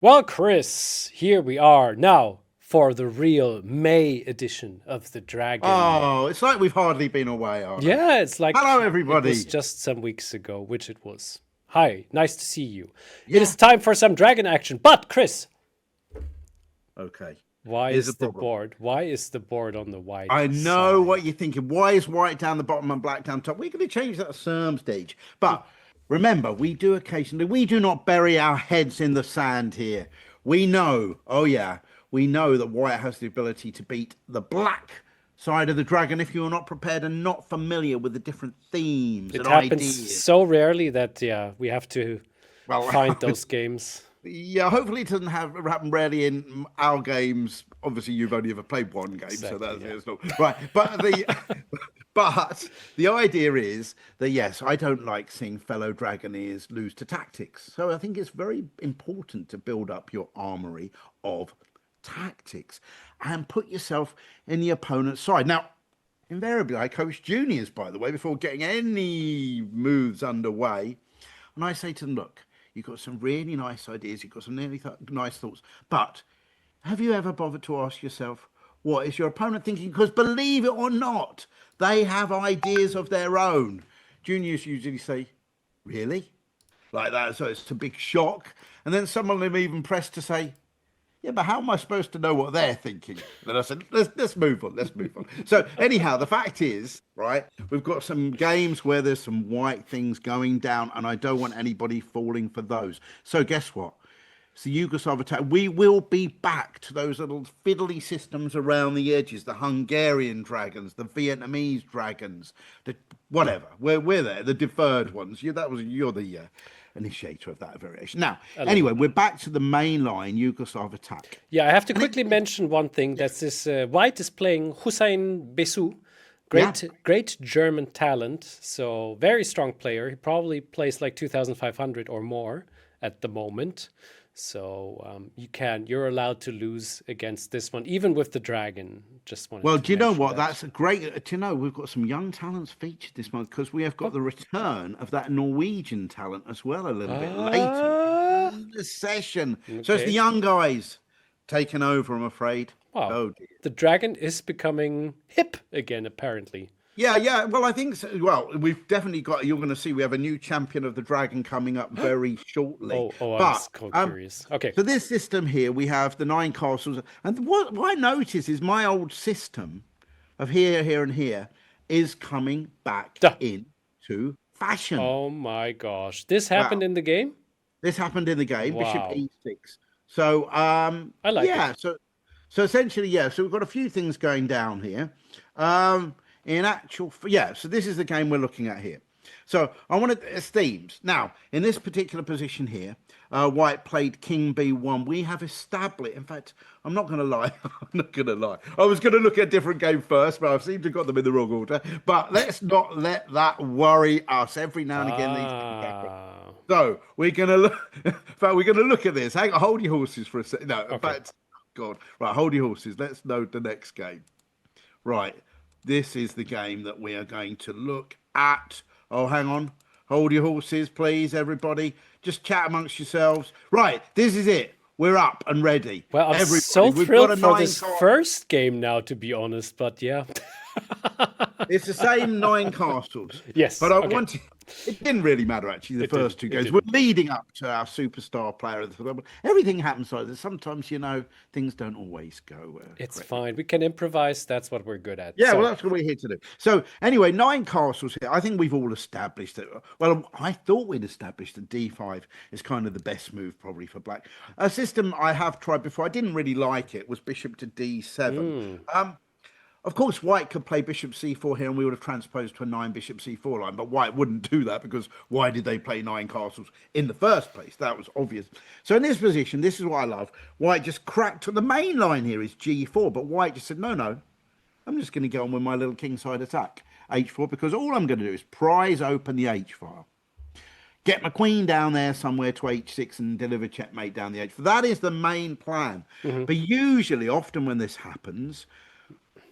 Well, Chris, here we are now for the real May edition of the Dragon. Oh, it's like we've hardly been away, Arne. Yeah, it's like Hello, it was everybody. just some weeks ago, which it was. Hi, nice to see you. It is Yeah. time for some dragon action. But, Chris, Okay. why Here's the is the problem. board? Why is the board on the white I know side? what you're thinking. Why is white down the bottom and black down top? We're going to change that at some stage. But remember, we do occasionally, we do not bury our heads in the sand here. We know, oh yeah, we know that white has the ability to beat the black side of the dragon if you're not prepared and not familiar with the different themes It and happens ideas. so rarely that, yeah, we have to Well, find those games. yeah, hopefully it doesn't happen rarely in our games. Obviously, you've only ever played one game, so Exactly, that's yeah. it's not right. But the but the idea is that yes, I don't like seeing fellow Dragoneers lose to tactics. So I think it's very important to build up your armory of tactics and put yourself in the opponent's side. Now, invariably, I coach juniors, by the way, before getting any moves underway. And I say to them, look, you've got some really nice ideas, you've got some really nice thoughts, but have you ever bothered to ask yourself, what is your opponent thinking? Because believe it or not, they have ideas of their own. Juniors usually say, really? Like that, so it's a big shock. And then someone will even press to say, yeah, but how am I supposed to know what they're thinking? Then I said, let's move on, let's move on. So anyhow, the fact is, right, we've got some games where there's some white things going down, and I don't want anybody falling for those. So guess what? It's the Yugoslav attack. We will be back to those little fiddly systems around the edges, the Hungarian dragons, the Vietnamese dragons, the whatever. We're there, the deferred ones. You're the initiator of that variation. Now, A little anyway, bit. we're back to the mainline Yugoslav attack. Yeah, I have to And quickly mention one thing. That's this White is playing Hussein Besu, yeah, great German talent. So very strong player. He probably plays like 2,500 or more at the moment. So you're allowed to lose against this one, even with the dragon. Just wanted well, to do you know mention what? that. That's a great. Do you know we've got some young talents featured this month because we have got the return of that Norwegian talent as well a little bit later Ah, in the session. So it's the okay. young guys taking over, I'm afraid. Wow. Oh dear. The dragon is becoming hip again, apparently. Yeah, yeah. Well, I think so. Well, we've definitely got. You're going to see we have a new champion of the dragon coming up very shortly. I'm But so curious. Okay. so this system here, we have the nine castles, and what I notice is my old system of here, here, and here is coming back Duh. into fashion. Oh my gosh. This happened Wow, in the game? this happened in the game, Bishop Wow. E6. So I like it. yeah, so essentially, yeah. So we've got a few things going down here. Yeah. So this is the game we're looking at here. So I wanted as themes. Now, in this particular position here, White played King B1. We have established. In fact, I'm not going to lie. I'm not going to lie. I was going to look at a different game first, but I've seemed to have got them in the wrong order. But let's not let that worry us. Every now and again, these things happen. Ah. So we're gonna look. In fact, we're gonna look at this. Hang on, hold your horses for a second. No, in Okay. fact, God, right, hold your horses. Let's know the next game. Right, this is the game that we are going to look at. Oh, hang on, hold your horses, please, everybody. Just chat amongst yourselves. Right, this is it. We're up and ready. Well, I'm Everybody, so we've got thrilled a for nine this card. first game now, to be honest, but yeah. It's the same nine castles. Yes. But I Okay. wanted, it didn't really matter actually, the It didn't. first two It games. We're didn't. leading up to our superstar player of the tournament. Everything happens like this. Sometimes, things don't always go It's correctly. fine. We can improvise. That's what we're good at. Yeah, well, So, that's what we're here to do. So, anyway, nine castles here. I think we've all established it. Well, I thought we'd established that D5 is kind of the best move, probably, for black. A system I have tried before, I didn't really like it, was bishop to D7. Of course, white could play bishop c4 here and we would have transposed to a nine bishop c4 line, but white wouldn't do that because why did they play nine castles in the first place? That was obvious. So in this position, this is what I love. White just cracked to the main line here is g4, but white just said, no, I'm just going to get on with my little kingside attack, h4, because all I'm going to do is prise open the h file. Get my queen down there somewhere to h6 and deliver checkmate down the h4. That is the main plan. But usually, often when this happens,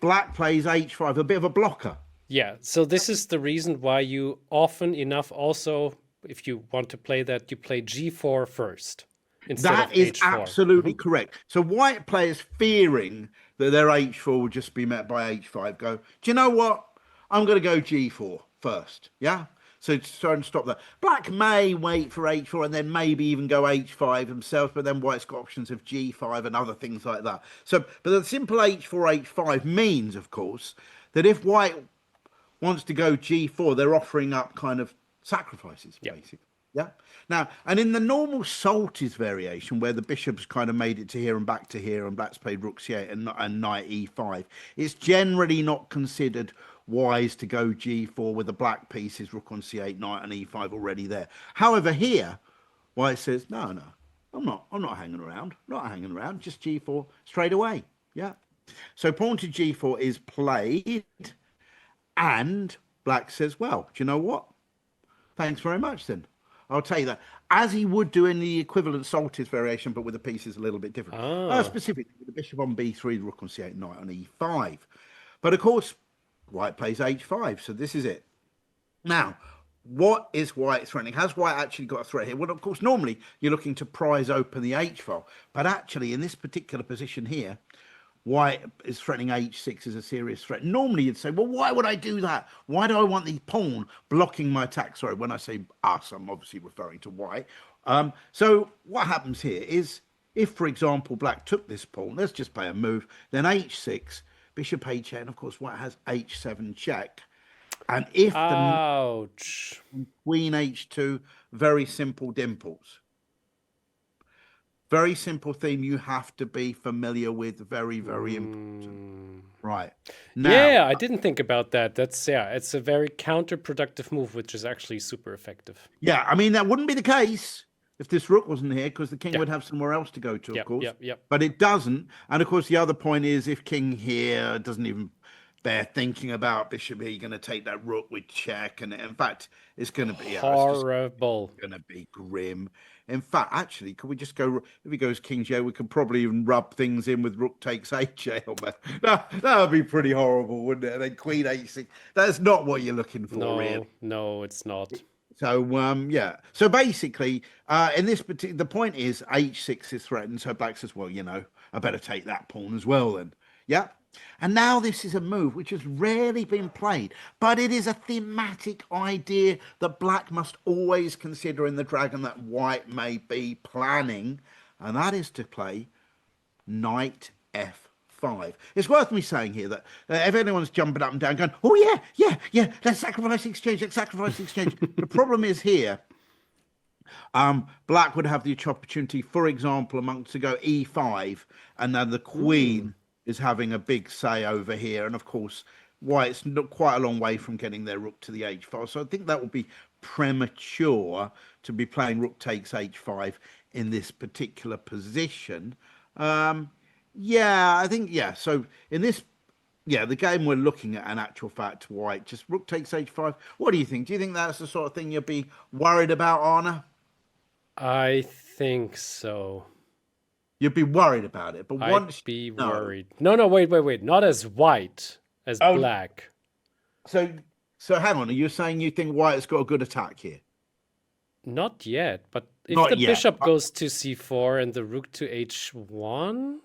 black plays h5, a bit of a blocker. yeah. So this is the reason why you often enough also, if you want to play that, you play g4 first. instead That of is h4. absolutely correct. So white players fearing that their h4 will just be met by h5 go, do you know what? I'm going to go g4 first. Yeah. So to try and stop that. Black may wait for h4 and then maybe even go h5 themselves, but then white's got options of g5 and other things like that. So, but the simple h4, h5 means, of course, that if white wants to go g4, they're offering up kind of sacrifices, basically. Yeah. Now, and in the normal Salties variation, where the bishop's kind of made it to here and back to here, and black's played rook c8 and knight e5, it's generally not considered wise to go g4 with the black pieces, rook on c8, knight and e5 already there. However, here, white says, no, I'm not hanging around, just g4 straight away. Yeah. So pawn to g4 is played, and black says, well, do you know what? Thanks very much then. I'll tell you that, as he would do in the equivalent Salties variation, but with the pieces a little bit different. Specifically, with the bishop on b3, the rook on c8, knight on e5. But of course, white plays h5, so this is it. Now, what is white threatening? Has white actually got a threat here? Well, of course, normally you're looking to prise open the h-file, but actually in this particular position here, white is threatening h6 as a serious threat. Normally you'd say, well, why would I do that? Why do I want the pawn blocking my attack? Sorry, when I say us, I'm obviously referring to white. So what happens here is, if, for example, black took this pawn, let's just play a move, then h6, bishop h8, and of course white has h7 check. And if the queen h2, very simple dimples. Very simple theme you have to be familiar with. Very, very important. Right. Now, yeah, I didn't think about that. That's, it's a very counterproductive move, which is actually super effective. Yeah, I mean, that wouldn't be the case if this rook wasn't here, because the king would have somewhere else to go to, of course. But it doesn't. And of course, the other point is, if king here doesn't even bear thinking about bishop here, you're going to take that rook with check. And in fact, it's going to be horrible. It's going to be grim. In fact, actually, could we just go, if he goes king j, we could probably even rub things in with rook takes h8 on that. That would be pretty horrible, wouldn't it? And then queen h6. That's not what you're looking for, really. No, it's not. So, yeah. So basically, in this particular, the point is h6 is threatened. So black says, well, you know, I better take that pawn as well then. Yeah. And now this is a move which has rarely been played, but it is a thematic idea that black must always consider in the dragon that white may be planning, and that is to play knight f5. It's worth me saying here that if anyone's jumping up and down going, oh yeah, let's sacrifice the exchange, the problem is here, black would have the opportunity, for example, amongst to go e5, and then the queen is having a big say over here. And of course, white's not quite a long way from getting their rook to the h-file. So I think that would be premature to be playing rook takes h5 in this particular position. I think. So in this, the game we're looking at, in actual fact, white just rook takes h5. What do you think? Do you think that's the sort of thing you'd be worried about, Arne? I think so. You'd be worried about it, but I'd be worried. No, wait. Not as white, as black. So hang on. Are you saying you think white has got a good attack here? Not yet, but if the bishop goes to c4 and the rook to h1,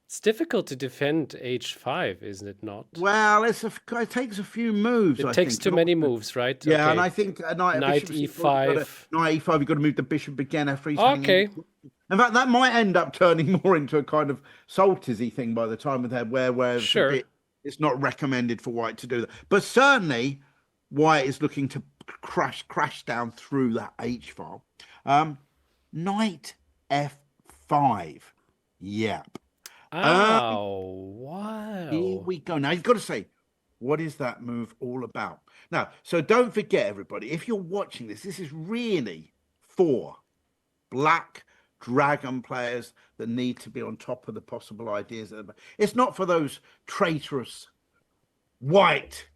it's difficult to defend h5, isn't it not? Well, it takes a few moves. It takes too many moves, right? Yeah, okay. And I think knight e5. Knight e5, you've got to move the bishop again. Okay. In fact, that might end up turning more into a kind of Salties-y thing by the time of that, where it's not recommended for white to do that. But certainly, white is looking to crash down through that h-file. Knight f5. Yep. Oh, wow. Here we go. Now, you've got to say, what is that move all about? Now, so don't forget, everybody, if you're watching this is really for black dragon players that need to be on top of the possible ideas. It's not for those traitorous white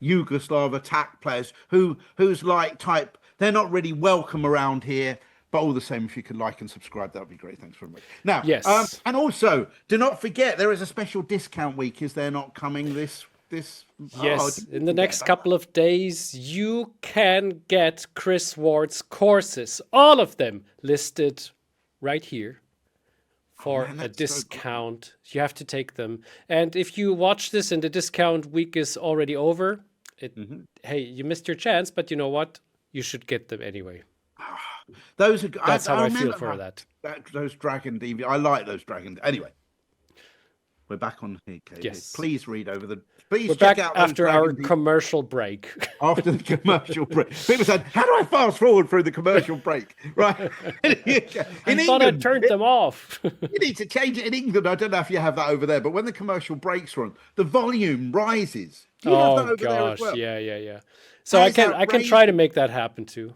Yugoslav attack players who's like type, they're not really welcome around here. But all the same, if you could like and subscribe, that would be great. Thanks very much. Now, yes. And also, do not forget, there is a special discount week. Is there not coming this? Yes, in the next couple of days, you can get Chris Ward's courses, all of them listed right here for man, a that's so good. discount. You have to take them. And if you watch this and the discount week is already over, hey, you missed your chance, but you know what? You should get them anyway. Those are. That's how I feel remember for that. those Dragon DVD. I like those Dragons. Anyway, we're back on here, Katie. Yes. Please read over the. Please We're check back out those after our Dragon commercial break. after the commercial break. People said, "How do I fast forward through the commercial break?" Right? I thought I turned them off. You need to change it in England. I don't know if you have that over there, but when the commercial breaks are on, the volume rises. Do you have that Oh over there as gosh, well? yeah. So That I is can try to make that happen too.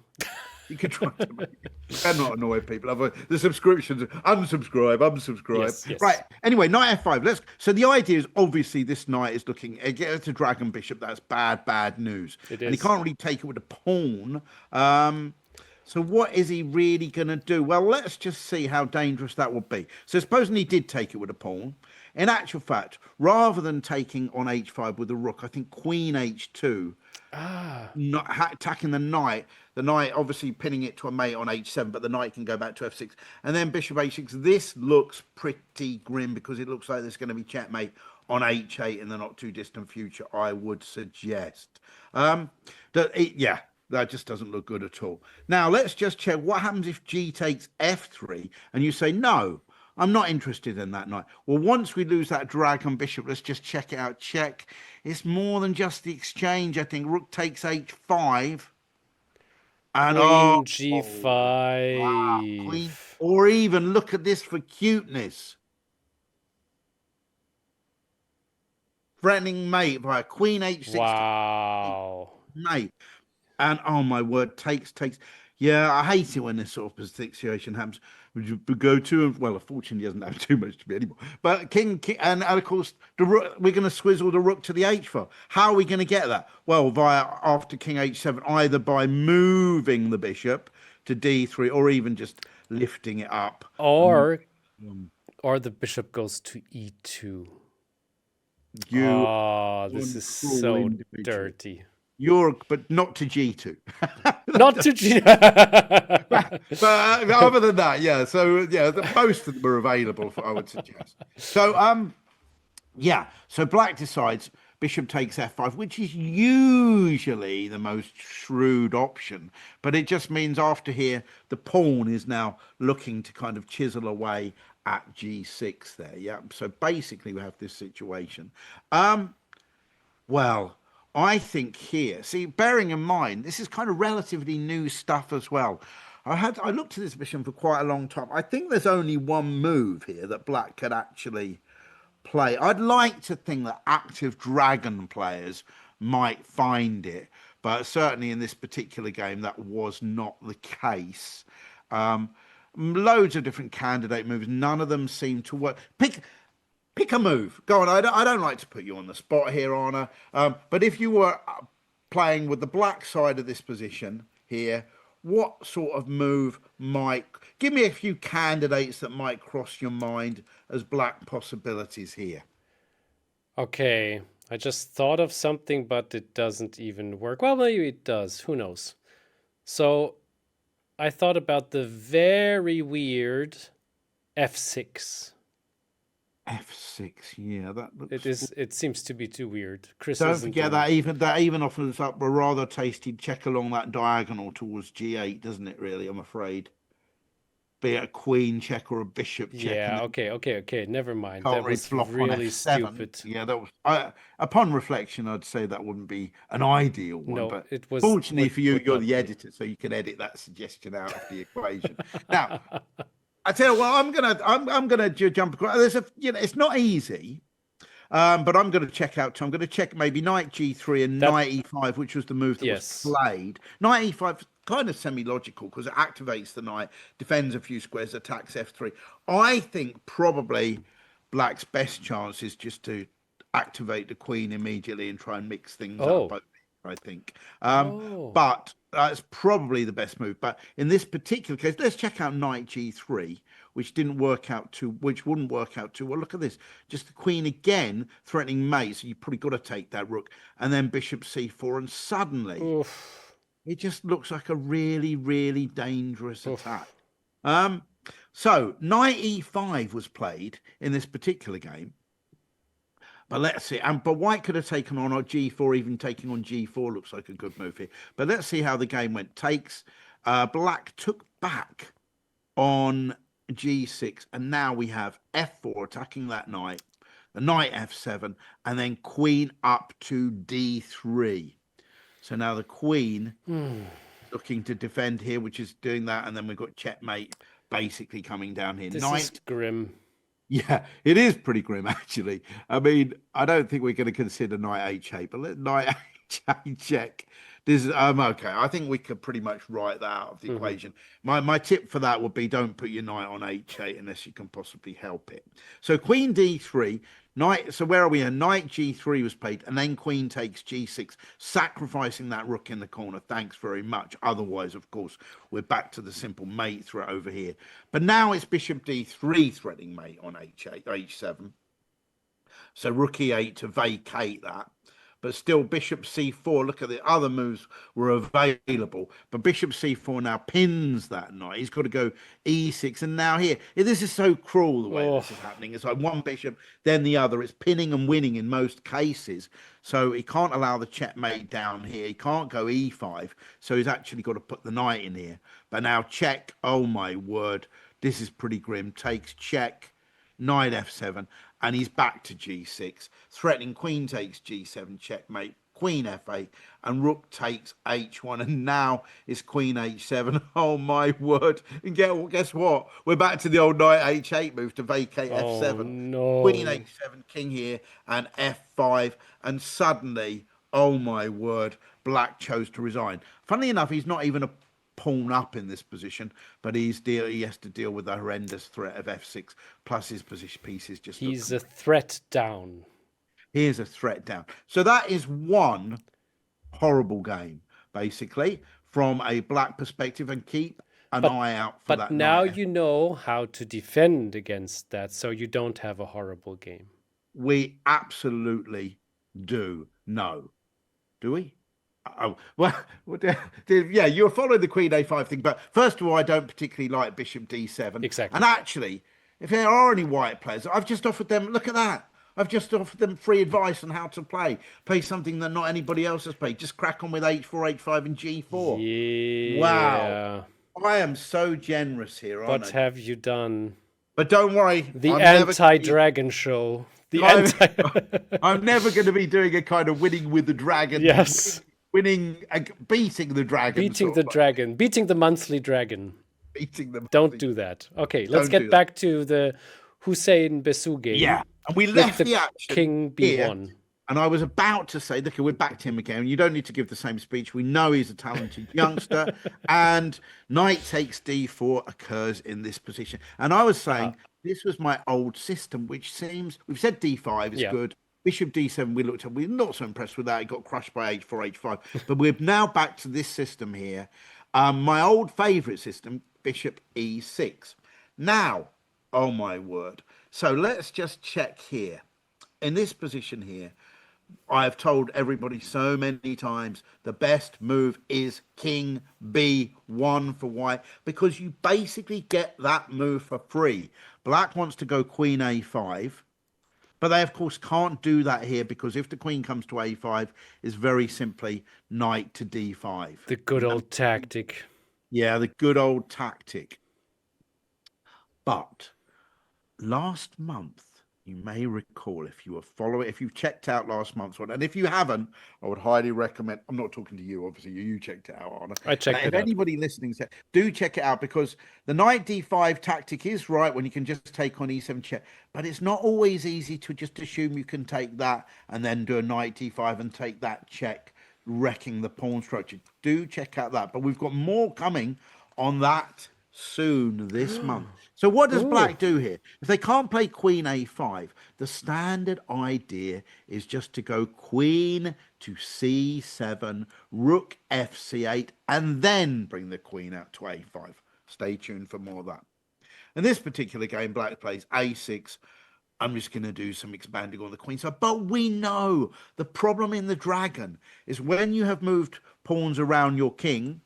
You can try to make it. You cannot annoy people. Otherwise, the subscriptions, unsubscribe. Yes. Right. Anyway, knight f5. So the idea is obviously this knight is looking against a dragon bishop. That's bad news. It And he is. can't really take it with a pawn. So what is he really going to do? Well, let's just see how dangerous that would be. So supposing he did take it with a pawn, in actual fact, rather than taking on h5 with the rook, I think queen h2, not attacking the knight obviously pinning it to a mate on h7, but the knight can go back to f6, and then bishop h6. This looks pretty grim because it looks like there's going to be checkmate on h8 in the not too distant future, I would suggest. That just doesn't look good at all. Now let's just check what happens if g takes f3 and you say no, I'm not interested in that knight. Well, once we lose that dragon bishop, let's just check it out. Check. It's more than just the exchange. I think rook takes h5. And Queen g5. wow, queen, or even look at this for cuteness. Threatening mate via queen h6. Wow. Mate. And oh my word, takes. Yeah, I hate it when this sort of situation happens. Would you go to? Well, unfortunately, he doesn't have too much to be anymore. But king and of course, the rook, we're going to squizzle the rook to the h file. How are we going to get that? Well, via after king h7, either by moving the bishop to d3, or even just lifting it up, or the bishop goes to e2. This is so dirty. But not to g2. Not to g. But other than that, yeah. So yeah, most of them are available. I would suggest. So So black decides bishop takes f5, which is usually the most shrewd option. But it just means after here, the pawn is now looking to kind of chisel away at g6 there. Yeah. So basically, we have this situation. Well, I think here, see, bearing in mind, this is kind of relatively new stuff as well. I looked at this mission for quite a long time. I think there's only one move here that black could actually play. I'd like to think that active dragon players might find it, but certainly in this particular game, that was not the case. Loads of different candidate moves. None of them seem to work. Pick a move. Go on. I don't like to put you on the spot here, Arne. But if you were playing with the black side of this position here, what sort of move might... Give me a few candidates that might cross your mind as black possibilities here. Okay. I just thought of something, but it doesn't even work. Well, maybe it does. Who knows? So I thought about the very weird f6. F6, yeah, that looks... It seems to be too weird. Chris, don't forget that even offers up a rather tasty check along that diagonal towards g8, doesn't it? Really, I'm afraid. Be it a queen check or a bishop check. Yeah. Okay. Never mind. Can't That was flop on really f7. stupid. Yeah, that was. Upon reflection, I'd say that wouldn't be an ideal one. No, but it was. Fortunately for you, you're not the be. editor, so you can edit that suggestion out of the equation. Now, I tell you what, I'm gonna jump across. It's not easy, but I'm gonna check out. I'm gonna check maybe knight g3 and knight e5, which was the move that was played. Knight e5 kind of semi-logical because it activates the knight, defends a few squares, attacks f3. I think probably black's best chance is just to activate the queen immediately and try and mix things up. I think, but it's probably the best move. But in this particular case, let's check out knight g3, which wouldn't work out too well. Look at this, just the queen again threatening mate. So you probably got to take that rook, and then bishop c4, and suddenly it just looks like a really, really dangerous attack. So knight e5 was played in this particular game. But let's see. But white could have taken on g4, even taking on g4 looks like a good move here. But let's see how the game went. Takes. Black took back on g6, and now we have f4 attacking that knight, the knight f7, and then queen up to d3. So now the queen looking to defend here, which is doing that, and then we've got checkmate basically coming down here. This knight is grim. Yeah, it is pretty grim, actually. I mean, I don't think we're going to consider knight h8, but let knight h8 check. This is okay. I think we could pretty much write that out of the equation. My tip for that would be don't put your knight on h8 unless you can possibly help it. So queen d3, knight. So where are we? Knight g3 was played, and then queen takes g6, sacrificing that rook in the corner. Thanks very much. Otherwise, of course, we're back to the simple mate threat over here. But now it's bishop d3 threatening mate on h8, h7. So rook e8 to vacate that. But still, bishop c4. Look at the other moves were available. But bishop c4 now pins that knight. He's got to go e6. And now here, this is so cruel the way this is happening. It's like one bishop, then the other. It's pinning and winning in most cases. So he can't allow the checkmate down here. He can't go e5. So he's actually got to put the knight in here. But now check. Oh, my word. This is pretty grim. Takes check. Knight f7, and he's back to g6, threatening queen takes g7, checkmate, queen f8, and rook takes h1, and now it's queen h7. Oh my word. And guess what, we're back to the old knight h8 move to vacate f7. No. Queen h7, king here, and f5, and suddenly, oh my word, black chose to resign. Funnily enough, he's not even a pawn up in this position, but he has to deal with the horrendous threat of f6 plus his position pieces. He's a threat down. He is a threat down. So that is one horrible game, basically, from a black perspective, and keep an eye out for that. But now you know how to defend against that, so you don't have a horrible game. We absolutely do know. Do we? Oh, well, yeah, you're following the queen a5 thing, but first of all, I don't particularly like bishop d7. Exactly. And actually, if there are any white players, I've just offered them, look at that. I've just offered them free advice on how to play something that not anybody else has played. Just crack on with h4, h5, and g4. Yeah. Wow. I am so generous here, aren't I? What have you done? But don't worry. The anti-dragon show. I'm never going to be doing a kind of winning with the dragon. Yes. Beating the dragon. Beating the monthly dragon. Don't do that. Okay, let's get back to the Hussein Besu game. Yeah, and we left the action. King b1. Here, and I was about to say, look, we're back to him again. You don't need to give the same speech. We know he's a talented youngster. And knight takes d4 occurs in this position. And I was saying, this was my old system, which seems, we've said d5 is good. Bishop d7, we looked at, we're not so impressed with that. It got crushed by h4, h5. But we're now back to this system here. My old favorite system, bishop e6. Now, oh my word. So let's just check here. In this position here, I've told everybody so many times, the best move is king b1 for white, because you basically get that move for free. Black wants to go queen a5. But they, of course, can't do that here, because if the queen comes to a5, it's very simply knight to d5. The good old tactic. Yeah, the good old tactic. But last month, you may recall, if you were following, if you've checked out last month's one, and if you haven't, I would highly recommend. I'm not talking to you, obviously. You checked it out, Arne. I checked it out. If anybody listening said, do check it out, because the knight d5 tactic is right when you can just take on e7 check, but it's not always easy to just assume you can take that and then do a knight d5 and take that check, wrecking the pawn structure. Do check out that, but we've got more coming on that soon this month. So what does black do here? If they can't play queen a5, the standard idea is just to go queen to c7, rook fc8, and then bring the queen out to a5. Stay tuned for more of that. In this particular game, black plays a6. I'm just going to do some expanding on the queen side. But we know the problem in the dragon is when you have moved pawns around your king,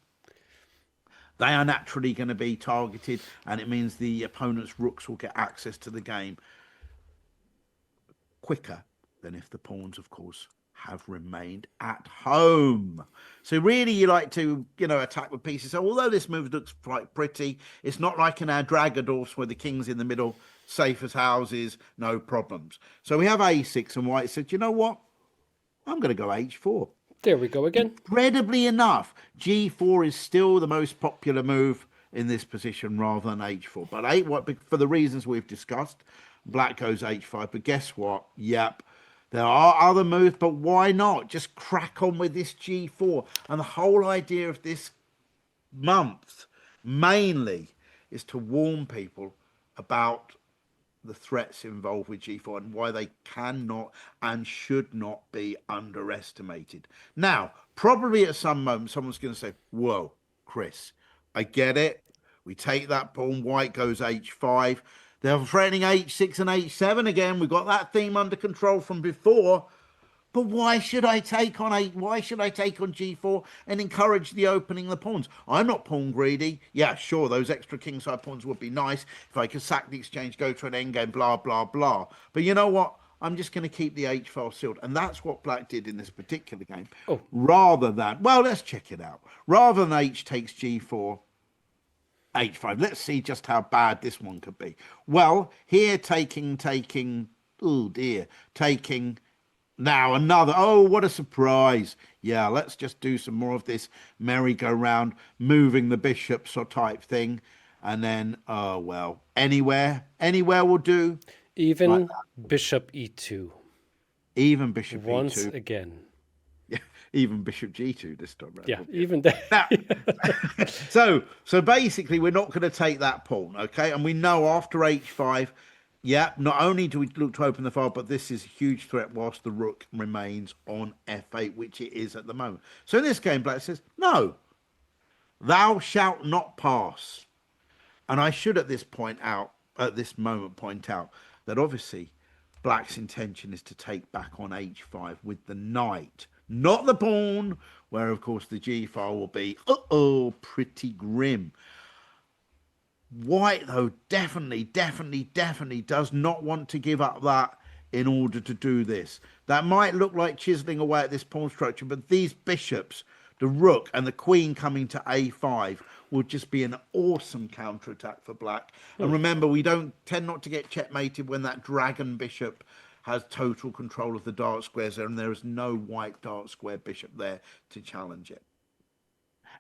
They are naturally going to be targeted, and it means the opponent's rooks will get access to the game quicker than if the pawns, of course, have remained at home. So really you like to, attack with pieces. So although this move looks quite pretty, it's not like in our Dragadors where the king's in the middle, safe as houses, no problems. So we have a6 and white said, you know what? I'm going to go h4. There we go again. Incredibly enough, g4 is still the most popular move in this position rather than h4. But for the reasons we've discussed, black goes h5. But guess what? Yep. There are other moves, but why not? Just crack on with this g4. And the whole idea of this month, mainly, is to warn people about the threats involved with g4 and why they cannot and should not be underestimated. Now, probably at some moment, someone's going to say, whoa, Chris, I get it. We take that pawn, white goes h5. They're threatening h6 and h7 again. We've got that theme under control from before. But why should I take on g4 and encourage the opening of the pawns? I'm not pawn greedy. Yeah, sure, those extra kingside pawns would be nice if I could sack the exchange, go to an endgame, blah, blah, blah. But you know what? I'm just going to keep the h file sealed. And that's what black did in this particular game. Oh. Rather than, well, let's check it out. Rather than h takes g4, h5. Let's see just how bad this one could be. Well, here taking, oh dear, taking now another, oh, what a surprise. Yeah, let's just do some more of this merry-go-round, moving the bishops or type thing. And then, oh, well, anywhere will do. Even like bishop e2. Even bishop Once e2. again. Even bishop g2 this time around. Yeah, even that. Now, so basically, we're not going to take that pawn, okay? And we know after h5, yeah, not only do we look to open the file, but this is a huge threat whilst the rook remains on f8, which it is at the moment. So in this game, black says, no, thou shalt not pass. And I should at this moment point out that obviously black's intention is to take back on h5 with the knight, not the pawn, where, of course, the g file will be, pretty grim. White, though, definitely does not want to give up that in order to do this. That might look like chiseling away at this pawn structure, but these bishops, the rook and the queen coming to a5, would just be an awesome counterattack for black. And remember, we don't tend not to get checkmated when that dragon bishop has total control of the dark squares there, and there is no white dark square bishop there to challenge it.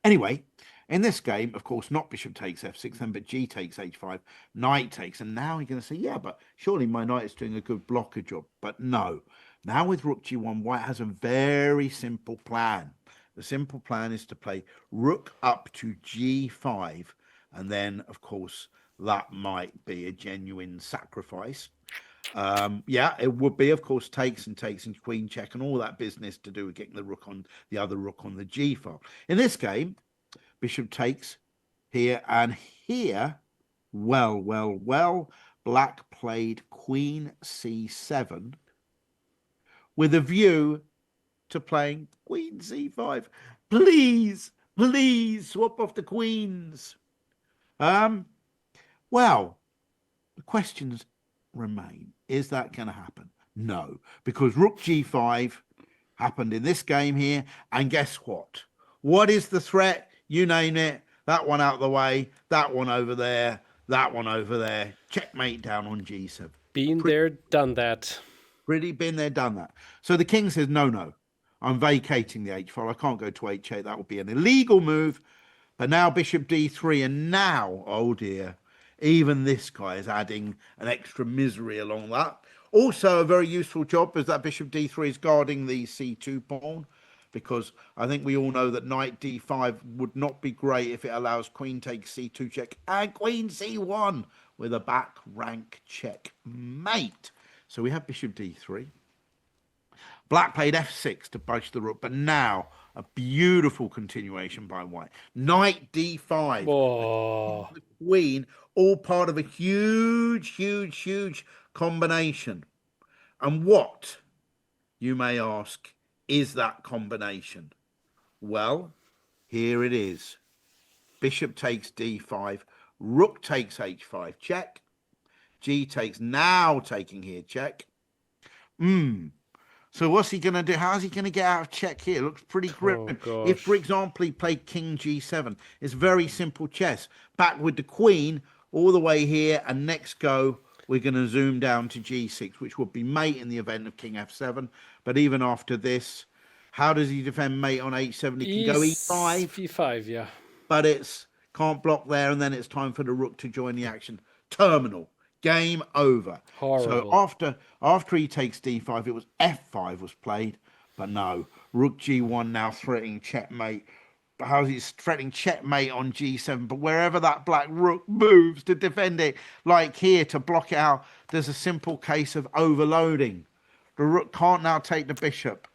Anyway, in this game, of course, not bishop takes f6 then, but g takes h5, knight takes, and now you're going to say, yeah, but surely my knight is doing a good blocker job. But no, now with rook g1, white has a very simple plan. The simple plan is to play rook up to g5, and then, of course, that might be a genuine sacrifice. Yeah, it would be, of course, takes and queen check and all that business to do with getting the other rook on the g file. In this game, bishop takes here and here. Well, black played queen c7 with a view to playing queen c5. Please swap off the queens. Well, the questions remain. Is that going to happen? No, because rook g5 happened in this game here, and guess what? What is the threat? You name it. That one out the way, that one over there, that one over there. Checkmate down on g7. Been there, done that. Really been there, done that. So the king says, no, I'm vacating the h file. I can't go to h8. That would be an illegal move. But now bishop d3, and now, oh dear, even this guy is adding an extra misery along that. Also, a very useful job is that bishop d3 is guarding the c2 pawn, because I think we all know that knight d5 would not be great if it allows queen takes c2 check and queen c1 with a back rank checkmate. So we have bishop d3. Black played f6 to budge the rook, but now a beautiful continuation by white. Knight d5. Oh. The queen, all part of a huge combination. And what, you may ask, is that combination? Well, here it is. Bishop takes d5. Rook takes h5, check. G takes, now taking here, check. So what's he going to do? How's he going to get out of check here? Looks pretty grim. Oh gosh. If, for example, he played king g7, it's very simple chess. Back with the queen all the way here, and next go, we're going to zoom down to g6, which would be mate in the event of king f7. But even after this, how does he defend mate on h7? He can go e5. e5, yeah. But it's can't block there, and then it's time for the rook to join the action. Terminal. Game over. Horrible. So after he takes d5, it was f5 was played, but no. Rook g1 now threatening checkmate. But how's he threatening checkmate on g7? But wherever that black rook moves to defend it, like here to block it out, there's a simple case of overloading. The rook can't now take the bishop,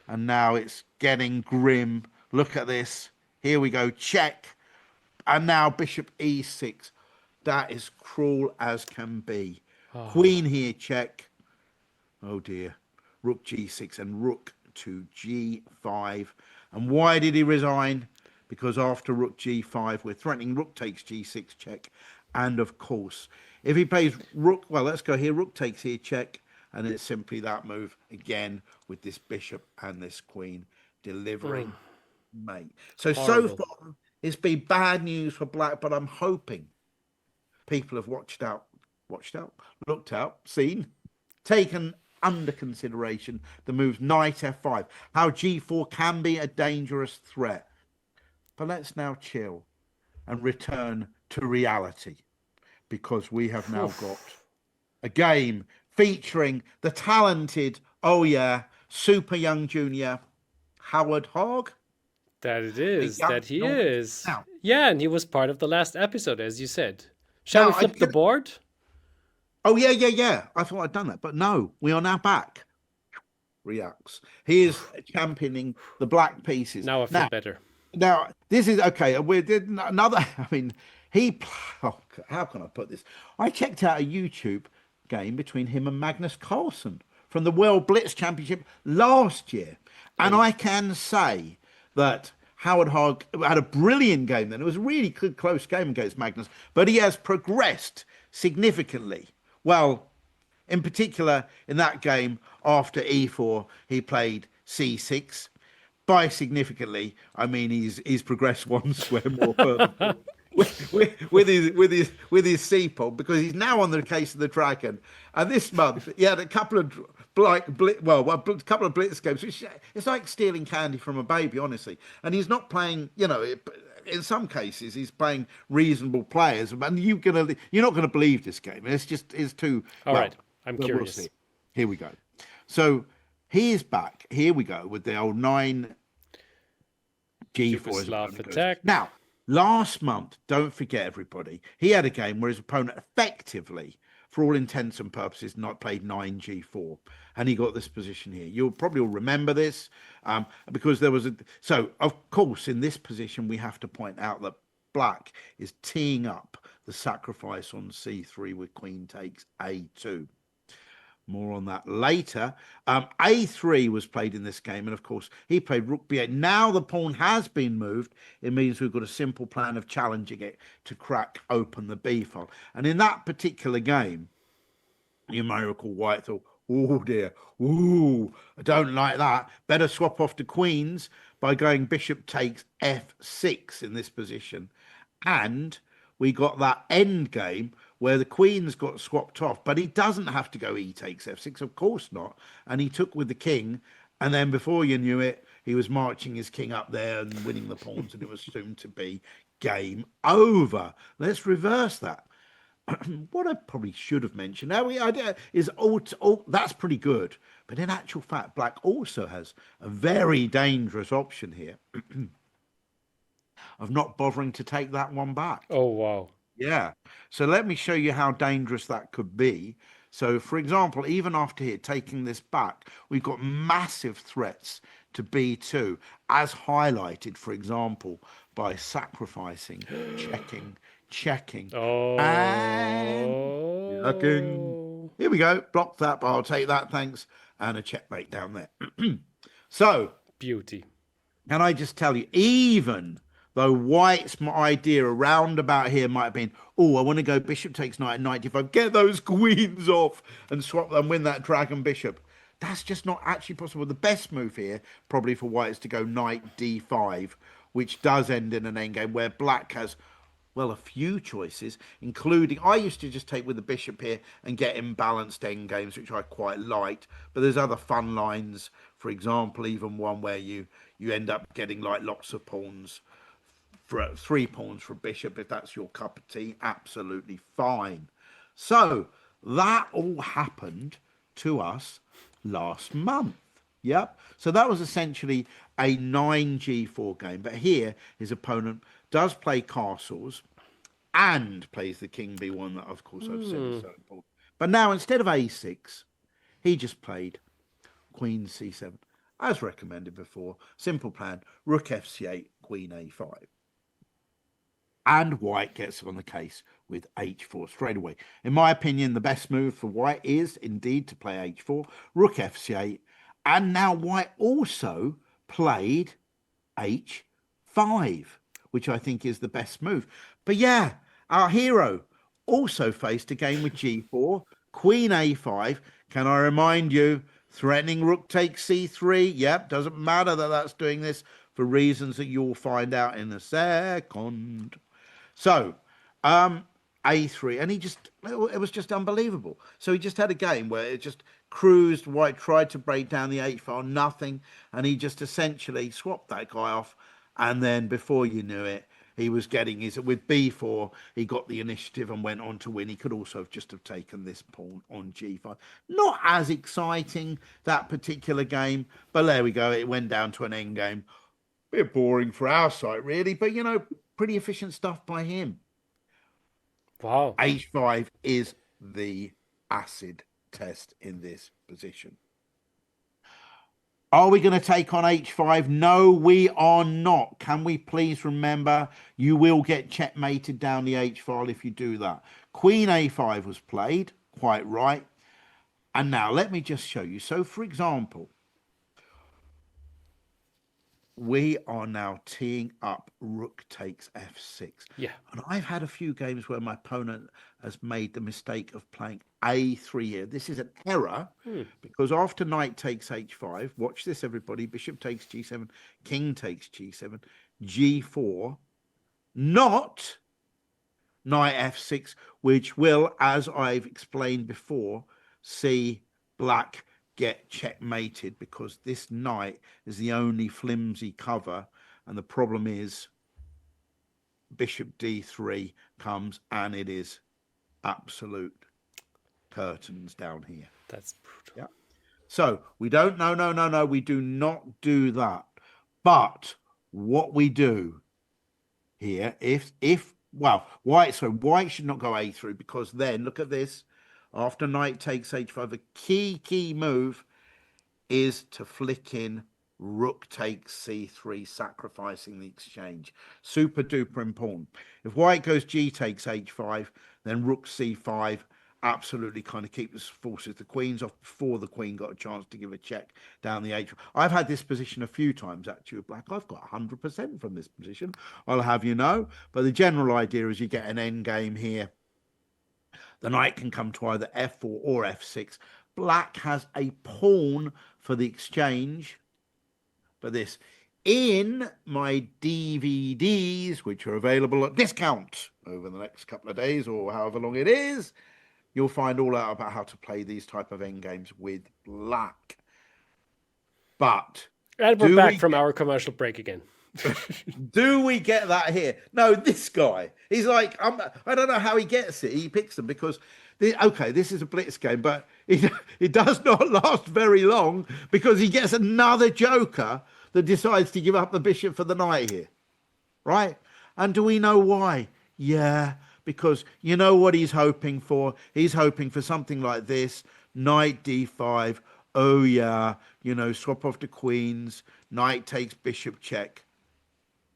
and now it's getting grim. Look at this. Here we go. Check. And now bishop e6. That is cruel as can be. Oh. Queen here, check. Oh dear. Rook g6 and rook to g5. And why did he resign? Because after rook g5, we're threatening rook takes g6, check. And of course, if he plays rook, well, let's go here. Rook takes here, check. And it's simply that move again with this bishop and this queen delivering mate. So Horrible. So far, it's been bad news for black, but I'm hoping people have looked out, seen, taken under consideration the moves knight f5, how g4 can be a dangerous threat. But let's now chill and return to reality, because we have now got a game featuring the talented, super young junior, Havard Haug. That it is, that he is. Now, yeah, and he was part of the last episode, as you said. Shall we flip the board? Oh, yeah. I thought I'd done that, but no, we are now back. Reacts. He is championing the black pieces. Now I feel better. Now, this is, okay, we did another, I mean, how can I put this? I checked out a YouTube game between him and Magnus Carlsen from the World Blitz Championship last year. And I can say that Havard Haug had a brilliant game then. It was a really good, close game against Magnus, but he has progressed significantly. Well, in particular, in that game after e4, he played c6. By significantly, I mean he's progressed one square more further with his c-pawn, because he's now on the case of the dragon. And this month he had a couple of a couple of blitz games, which it's like stealing candy from a baby, honestly. And he's not playing, in some cases he's playing reasonable players, and you're not gonna believe this game. It's too. All right, I'm curious. We'll see. Here we go. So he is back. Here we go with the old 9 g4 Yugoslav Attack. Now, last month, don't forget everybody, he had a game where his opponent effectively, for all intents and purposes, played 9 g4, and he got this position here. You'll probably all remember this, because there was so of course in this position we have to point out that black is teeing up the sacrifice on c3 with queen takes a2. More on that later. A3 was played in this game, and of course he played rook b8. Now the pawn has been moved. It means we've got a simple plan of challenging it to crack open the b file. And in that particular game, you may recall white thought, oh dear, I don't like that. Better swap off to queens by going bishop takes f6 in this position. And we got that end game where the queens got swapped off, but he doesn't have to go e takes f6, of course not. And he took with the king, and then before you knew it, he was marching his king up there and winning the pawns, and it was soon to be game over. Let's reverse that. What I probably should have mentioned now is that's pretty good, but in actual fact, black also has a very dangerous option here of not bothering to take that one back. Oh wow. Yeah. So let me show you how dangerous that could be. So, for example, even after here taking this back, we've got massive threats to b2, as highlighted, for example, by sacrificing, checking, and checking. Here we go. Block that, but I'll take that, thanks. And a checkmate down there. So, beauty. Can I just tell you, even Though white's idea around about here might have been, oh, I want to go bishop takes knight at knight d5, get those queens off and swap them, win that dragon bishop. That's just not actually possible. The best move here, probably for white, is to go knight d5, which does end in an endgame where black has, well, a few choices, including, I used to just take with the bishop here and get imbalanced endgames, which I quite liked. But there's other fun lines, for example, even one where you end up getting like lots of pawns, for 3 pawns for a bishop, if that's your cup of tea, absolutely fine. So that all happened to us last month. Yep. So that was essentially a 9g4 game. But here his opponent does play castles and plays the king b1 that, of course, I've said is so important. But now instead of a6, he just played queen c7, as recommended before. Simple plan, rook fc8, queen a5. And white gets on the case with h4 straight away. In my opinion, the best move for white is indeed to play h4, rook fc8, and now white also played h5, which I think is the best move. But yeah, our hero also faced a game with g4, queen a5. Can I remind you, threatening rook takes c3. Yep, doesn't matter that that's doing this for reasons that you'll find out in a second. So, a3, and it was just unbelievable. So he just had a game where it just cruised. White tried to break down the h file, nothing, and he just essentially swapped that guy off. And then before you knew it, he was getting his, with b4, he got the initiative and went on to win. He could also have just have taken this pawn on g5. Not as exciting, that particular game, but there we go. It went down to an end game. Bit boring for our side, really, but you know, pretty efficient stuff by him. Wow. h5 is the acid test in this position. Are we going to take on h5? No, we are not. Can we please remember, you will get checkmated down the h file if you do that. Queen a5 was played, quite right. And now let me just show you. So, for example, we are now teeing up rook takes f6. Yeah. And I've had a few games where my opponent has made the mistake of playing a3 here. This is an error because after knight takes h5, watch this, everybody, bishop takes g7, king takes g7, g4, not knight f6, which will, as I've explained before, see black get checkmated because this knight is the only flimsy cover, and the problem is bishop d3 comes and it is absolute curtains down here. That's brutal. Yeah. So we don't, no, we do not do that. But what we do here, white should not go a3 because then look at this. After knight takes h5, a key move is to flick in rook takes c3, sacrificing the exchange. Super duper important. If white goes g takes h5, then rook c5 absolutely kind of forces the queens off before the queen got a chance to give a check down the h. I've had this position a few times actually with black. I've got 100% from this position, I'll have you know. But the general idea is you get an end game here. The knight can come to either f4 or f6. Black has a pawn for the exchange. But this, in my DVDs, which are available at discount over the next couple of days or however long it is, you'll find all out about how to play these type of endgames with black. But and we're back from our commercial break again. Do we get that here? No, this guy, he's like, I don't know how he gets it. He picks them because, this is a blitz game, but it does not last very long because he gets another joker that decides to give up the bishop for the knight here, right? And do we know why? Yeah, because you know what he's hoping for? He's hoping for something like this, knight d5. Oh, yeah, swap off the queens, knight takes bishop check.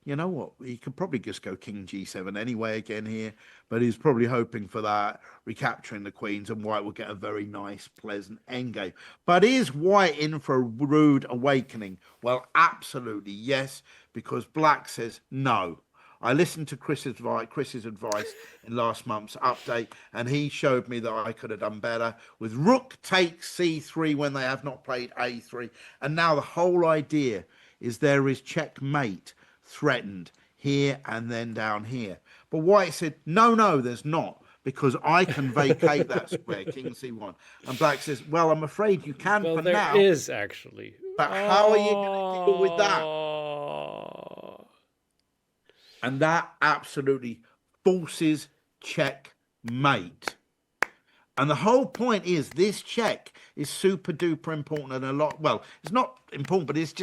You know what? He could probably just go king g7 anyway again here, but he's probably hoping for that, recapturing the queens, and white will get a very nice, pleasant endgame. But is white in for a rude awakening? Well, absolutely yes, because black says, no, I listened to Chris's advice in last month's update, and he showed me that I could have done better with rook takes c3 when they have not played a3. And now the whole idea is there is checkmate threatened here and then down here. But White said, no, there's not, because I can vacate that square, king c1. And Black says, well, I'm afraid you can for now. There is actually. But how are you going to deal with that? And that absolutely forces checkmate. And the whole point is this check is super duper important, and a lot, well, it's not important, but it's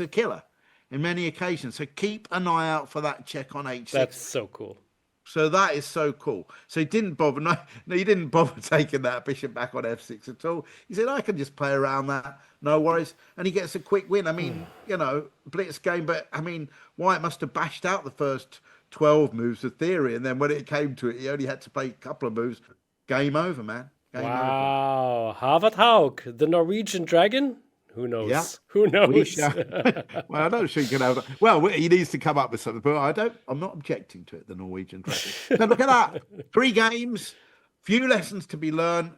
a killer in many occasions. So keep an eye out for that check on h6. That's so cool. So that is so cool. So he didn't bother. No, he didn't bother taking that bishop back on f6 at all. He said, I can just play around that. No worries. And he gets a quick win. I mean, you know, blitz game. But I mean, White must have bashed out the first 12 moves of theory. And then when it came to it, he only had to play a couple of moves. Game over, man. Game over. Wow. Havard Haug, the Norwegian Dragon? Who knows? Yeah. Who knows? Well, I'm not sure you can have. Well, he needs to come up with something, but I'm not objecting to it. The Norwegian Dragon. So look at that. 3 games, few lessons to be learned,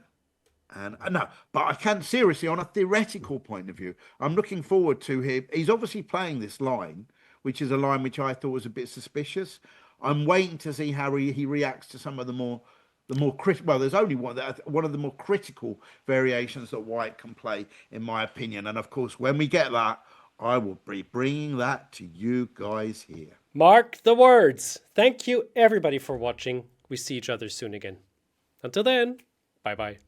and no. But I can seriously, on a theoretical point of view, I'm looking forward to him. He's obviously playing this line, which is a line which I thought was a bit suspicious. I'm waiting to see how he reacts to some of the more critical. Well, there's only one of the more critical variations that White can play, in my opinion. And of course, when we get that, I will be bringing that to you guys here. Mark the words. Thank you, everybody, for watching. We see each other soon again. Until then, bye-bye.